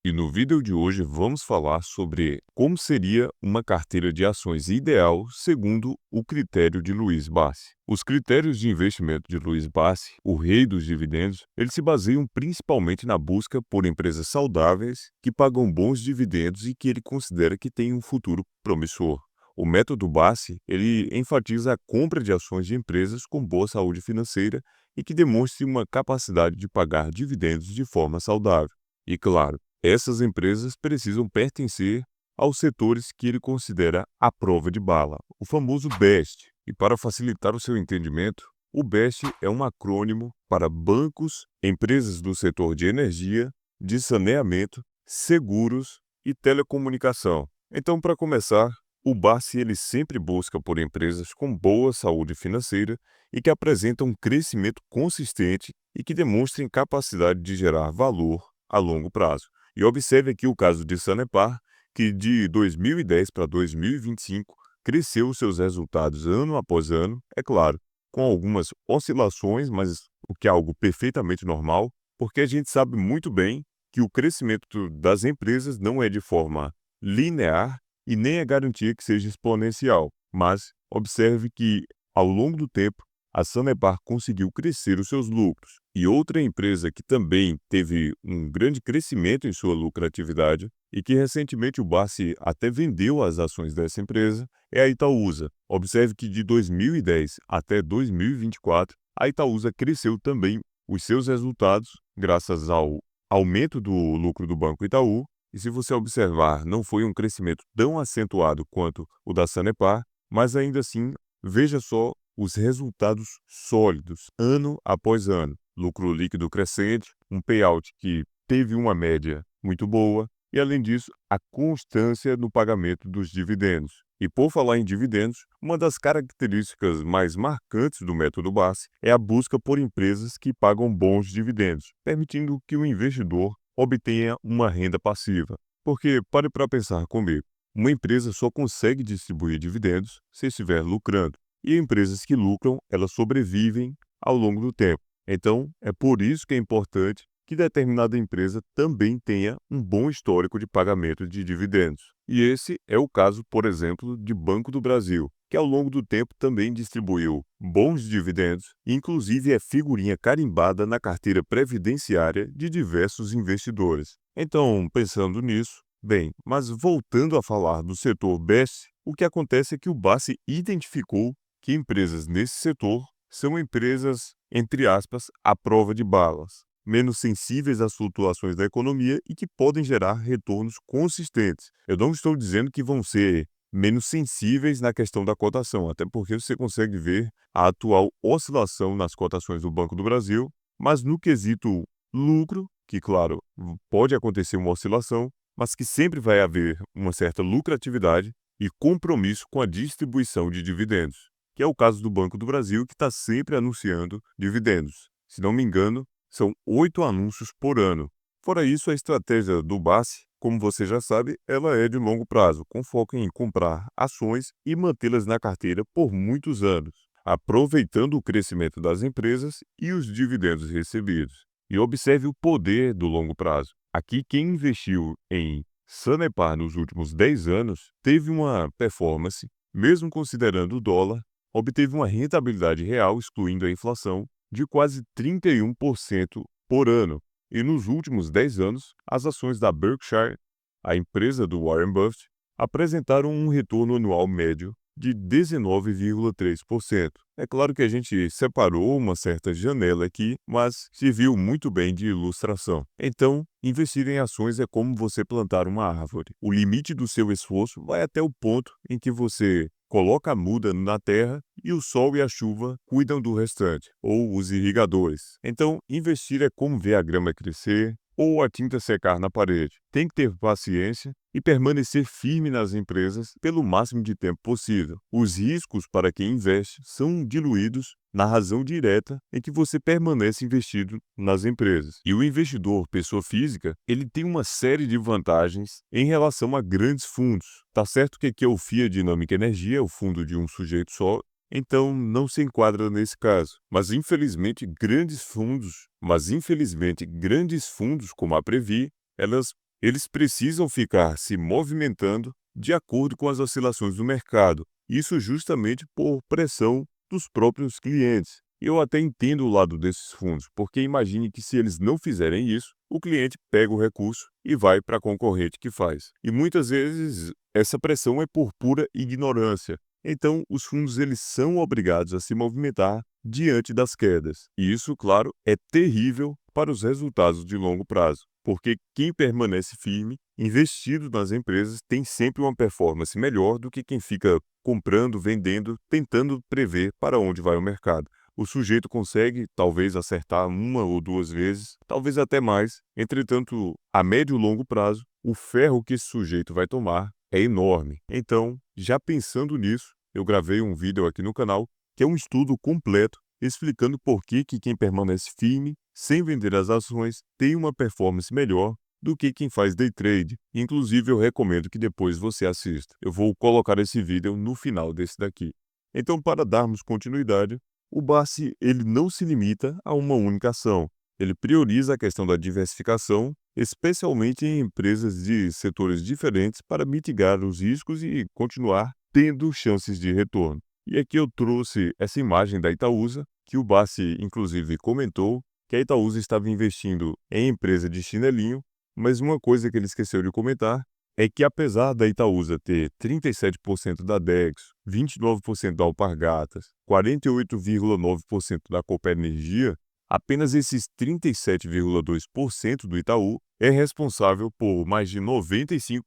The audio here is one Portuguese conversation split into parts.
E no vídeo de hoje vamos falar sobre como seria uma carteira de ações ideal segundo o critério de Luiz Bassi. Os critérios de investimento de Luiz Bassi, o rei dos dividendos, eles se baseiam principalmente na busca por empresas saudáveis que pagam bons dividendos e que ele considera que têm um futuro promissor. O método Bassi, ele enfatiza a compra de ações de empresas com boa saúde financeira e que demonstre uma capacidade de pagar dividendos de forma saudável. E claro, essas empresas precisam pertencer aos setores que ele considera à prova de bala, o famoso BEST. E para facilitar o seu entendimento, o BEST é um acrônimo para bancos, empresas do setor de energia, de saneamento, seguros e telecomunicação. Então, para começar, o BASI ele sempre busca por empresas com boa saúde financeira e que apresentam um crescimento consistente e que demonstrem capacidade de gerar valor a longo prazo. E observe aqui o caso de Sanepar, que de 2010 para 2025 cresceu seus resultados ano após ano, é claro, com algumas oscilações, mas o que é algo perfeitamente normal, porque a gente sabe muito bem que o crescimento das empresas não é de forma linear e nem é garantia que seja exponencial. Mas observe que, ao longo do tempo, a Sanepar conseguiu crescer os seus lucros. E outra empresa que também teve um grande crescimento em sua lucratividade e que recentemente o Bassi até vendeu as ações dessa empresa é a Itaúsa. Observe que de 2010 até 2024, a Itaúsa cresceu também os seus resultados graças ao aumento do lucro do Banco Itaú. E se você observar, não foi um crescimento tão acentuado quanto o da Sanepar, mas ainda assim, veja só os resultados sólidos, ano após ano. Lucro líquido crescente, um payout que teve uma média muito boa e, além disso, a constância no pagamento dos dividendos. E por falar em dividendos, uma das características mais marcantes do método Bassi é a busca por empresas que pagam bons dividendos, permitindo que o investidor obtenha uma renda passiva. Porque, pare para pensar comigo, uma empresa só consegue distribuir dividendos se estiver lucrando. E empresas que lucram, elas sobrevivem ao longo do tempo. Então, é por isso que é importante que determinada empresa também tenha um bom histórico de pagamento de dividendos. E esse é o caso, por exemplo, de Banco do Brasil, que ao longo do tempo também distribuiu bons dividendos e inclusive é figurinha carimbada na carteira previdenciária de diversos investidores. Então, pensando nisso, bem, mas voltando a falar do setor BEST, o que acontece é que o Bassi identificou que empresas nesse setor são empresas, entre aspas, à prova de balas, menos sensíveis às flutuações da economia e que podem gerar retornos consistentes. Eu não estou dizendo que vão ser menos sensíveis na questão da cotação, até porque você consegue ver a atual oscilação nas cotações do Banco do Brasil, mas no quesito lucro, que claro, pode acontecer uma oscilação, mas que sempre vai haver uma certa lucratividade e compromisso com a distribuição de dividendos, que é o caso do Banco do Brasil, que está sempre anunciando dividendos. Se não me engano, são 8 anúncios por ano. Fora isso, a estratégia do Bassi, como você já sabe, ela é de longo prazo, com foco em comprar ações e mantê-las na carteira por muitos anos, aproveitando o crescimento das empresas e os dividendos recebidos. E observe o poder do longo prazo. Aqui, quem investiu em Sanepar nos últimos 10 anos teve uma performance, mesmo considerando o dólar, obteve uma rentabilidade real, excluindo a inflação, de quase 31% por ano. E nos últimos 10 anos, as ações da Berkshire, a empresa do Warren Buffett, apresentaram um retorno anual médio de 19,3%. É claro que a gente separou uma certa janela aqui, mas serviu muito bem de ilustração. Então, investir em ações é como você plantar uma árvore. O limite do seu esforço vai até o ponto em que você coloca a muda na terra e o sol e a chuva cuidam do restante, ou os irrigadores. Então, investir é como ver a grama crescer ou a tinta secar na parede. Tem que ter paciência e permanecer firme nas empresas pelo máximo de tempo possível. Os riscos para quem investe são diluídos na razão direta em que você permanece investido nas empresas. E o investidor, pessoa física, ele tem uma série de vantagens em relação a grandes fundos. Tá certo que aqui é o FIA Dinâmica Energia, o fundo de um sujeito só, então não se enquadra nesse caso. Mas infelizmente grandes fundos como a Previ, elas eles precisam ficar se movimentando de acordo com as oscilações do mercado. Isso justamente por pressão dos próprios clientes. Eu até entendo o lado desses fundos, porque imagine que se eles não fizerem isso, o cliente pega o recurso e vai para a concorrente que faz. E muitas vezes essa pressão é por pura ignorância. Então, os fundos eles são obrigados a se movimentar diante das quedas. E isso, claro, é terrível para os resultados de longo prazo, porque quem permanece firme, investido nas empresas, tem sempre uma performance melhor do que quem fica comprando, vendendo, tentando prever para onde vai o mercado. O sujeito consegue, talvez, acertar uma ou duas vezes, talvez até mais. Entretanto, a médio e longo prazo, o ferro que esse sujeito vai tomar é enorme. Então, já pensando nisso, eu gravei um vídeo aqui no canal, que é um estudo completo, explicando por que quem permanece firme, sem vender as ações, tem uma performance melhor do que quem faz day trade. Inclusive, eu recomendo que depois você assista. Eu vou colocar esse vídeo no final desse daqui. Então, para darmos continuidade, o Bassi ele não se limita a uma única ação. Ele prioriza a questão da diversificação, especialmente em empresas de setores diferentes, para mitigar os riscos e continuar tendo chances de retorno. E aqui eu trouxe essa imagem da Itaúsa, que o Bassi inclusive comentou que a Itaúsa estava investindo em empresa de chinelinho, mas uma coisa que ele esqueceu de comentar é que apesar da Itaúsa ter 37% da Dexo, 29% da Alpargatas, 48,9% da Cooper Energia, apenas esses 37,2% do Itaú é responsável por mais de 95%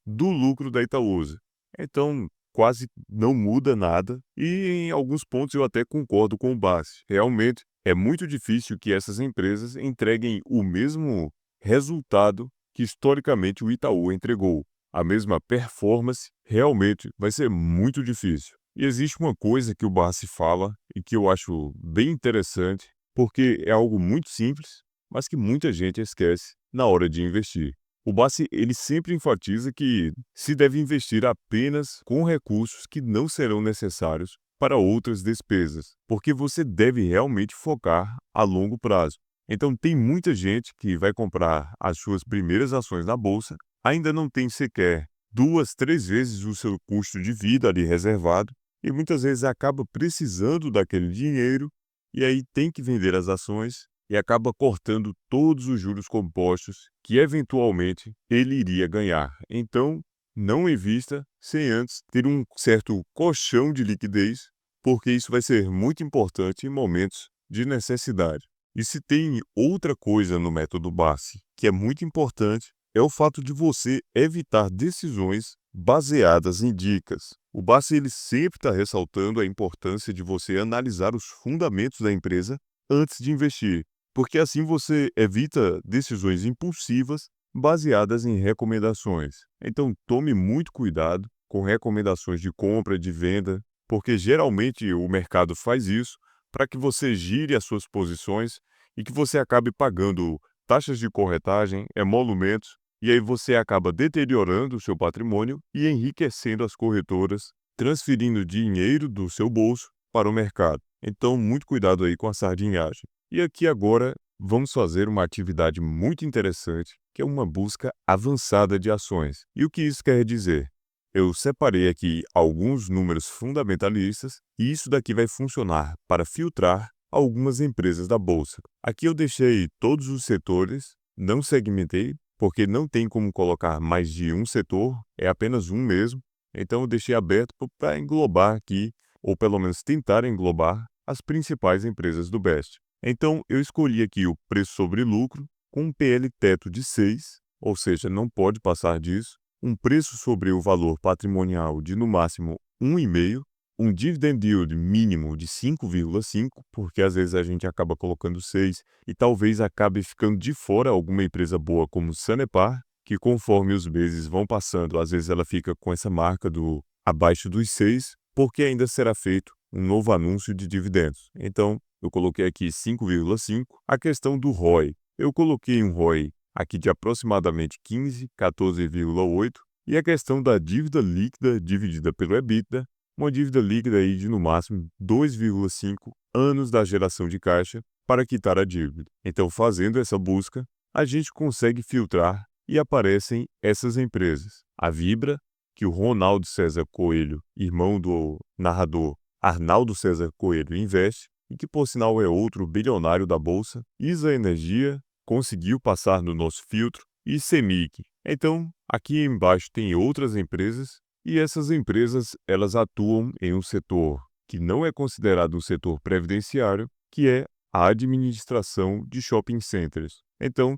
do lucro da Itaúsa. Então, quase não muda nada e em alguns pontos eu até concordo com o Bassi. Realmente, é muito difícil que essas empresas entreguem o mesmo resultado que historicamente o Itaú entregou. A mesma performance realmente vai ser muito difícil. E existe uma coisa que o Bassi fala e que eu acho bem interessante, porque é algo muito simples, mas que muita gente esquece na hora de investir. O Bassi ele sempre enfatiza que se deve investir apenas com recursos que não serão necessários para outras despesas, porque você deve realmente focar a longo prazo. Então tem muita gente que vai comprar as suas primeiras ações na bolsa, ainda não tem sequer 2, 3 vezes o seu custo de vida ali reservado e muitas vezes acaba precisando daquele dinheiro e aí tem que vender as ações e acaba cortando todos os juros compostos que eventualmente ele iria ganhar. Então, não invista sem antes ter um certo colchão de liquidez, porque isso vai ser muito importante em momentos de necessidade. E se tem outra coisa no método Bassi que é muito importante, é o fato de você evitar decisões baseadas em dicas. O Bassi ele sempre está ressaltando a importância de você analisar os fundamentos da empresa antes de investir, porque assim você evita decisões impulsivas baseadas em recomendações. Então tome muito cuidado com recomendações de compra, de venda, porque geralmente o mercado faz isso para que você gire as suas posições e que você acabe pagando taxas de corretagem, emolumentos, e aí você acaba deteriorando o seu patrimônio e enriquecendo as corretoras, transferindo dinheiro do seu bolso para o mercado. Então, muito cuidado aí com a sardinhagem. E aqui agora vamos fazer uma atividade muito interessante, que é uma busca avançada de ações. E o que isso quer dizer? Eu separei aqui alguns números fundamentalistas e isso daqui vai funcionar para filtrar algumas empresas da bolsa. Aqui eu deixei todos os setores, não segmentei, porque não tem como colocar mais de um setor, é apenas um mesmo. Então eu deixei aberto para englobar aqui, ou pelo menos tentar englobar, as principais empresas do Best. Então eu escolhi aqui o preço sobre lucro, com um PL teto de 6, ou seja, não pode passar disso, um preço sobre o valor patrimonial de no máximo 1,5, um dividend yield mínimo de 5,5, porque às vezes a gente acaba colocando 6 e talvez acabe ficando de fora alguma empresa boa como Sanepar, que conforme os meses vão passando, às vezes ela fica com essa marca do abaixo dos 6, porque ainda será feito um novo anúncio de dividendos. Então, eu coloquei aqui 5,5. A questão do ROI, eu coloquei um ROI aqui de aproximadamente 15, 14,8. E a questão da dívida líquida dividida pelo EBITDA, uma dívida líquida aí de no máximo 2,5 anos da geração de caixa para quitar a dívida. Então, fazendo essa busca, a gente consegue filtrar e aparecem essas empresas. A Vibra, que o Ronaldo César Coelho, irmão do narrador Arnaldo César Coelho, investe, e que por sinal é outro bilionário da Bolsa. ISA Energia conseguiu passar no nosso filtro, e CEMIG. Então, aqui embaixo tem outras empresas, e essas empresas elas atuam em um setor que não é considerado um setor previdenciário, que é a administração de shopping centers. Então,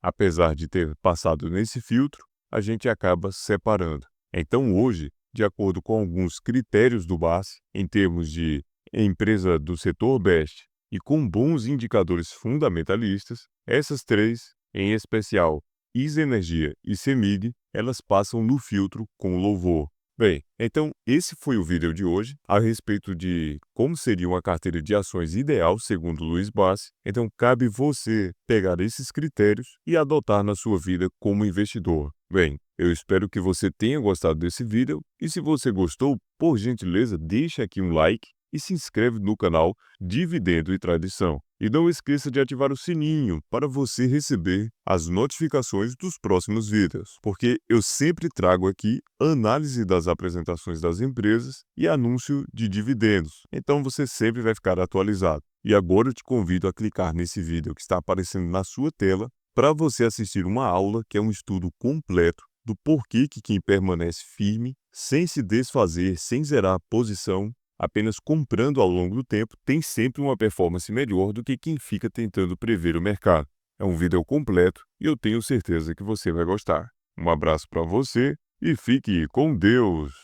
apesar de ter passado nesse filtro, a gente acaba separando. Então, hoje, de acordo com alguns critérios do BACE, em termos de empresa do setor BEST e com bons indicadores fundamentalistas, essas três, em especial ISA Energia e CEMIG, elas passam no filtro com louvor. Bem, então esse foi o vídeo de hoje a respeito de como seria uma carteira de ações ideal segundo Luiz Bassi. Então cabe você pegar esses critérios e adotar na sua vida como investidor. Bem, eu espero que você tenha gostado desse vídeo e se você gostou, por gentileza, deixa aqui um like e se inscreve no canal Dividendo e Tradição. E não esqueça de ativar o sininho para você receber as notificações dos próximos vídeos, porque eu sempre trago aqui análise das apresentações das empresas e anúncio de dividendos. Então você sempre vai ficar atualizado. E agora eu te convido a clicar nesse vídeo que está aparecendo na sua tela para você assistir uma aula que é um estudo completo do porquê que quem permanece firme, sem se desfazer, sem zerar a posição, apenas comprando ao longo do tempo, tem sempre uma performance melhor do que quem fica tentando prever o mercado. É um vídeo completo e eu tenho certeza que você vai gostar. Um abraço para você e fique com Deus!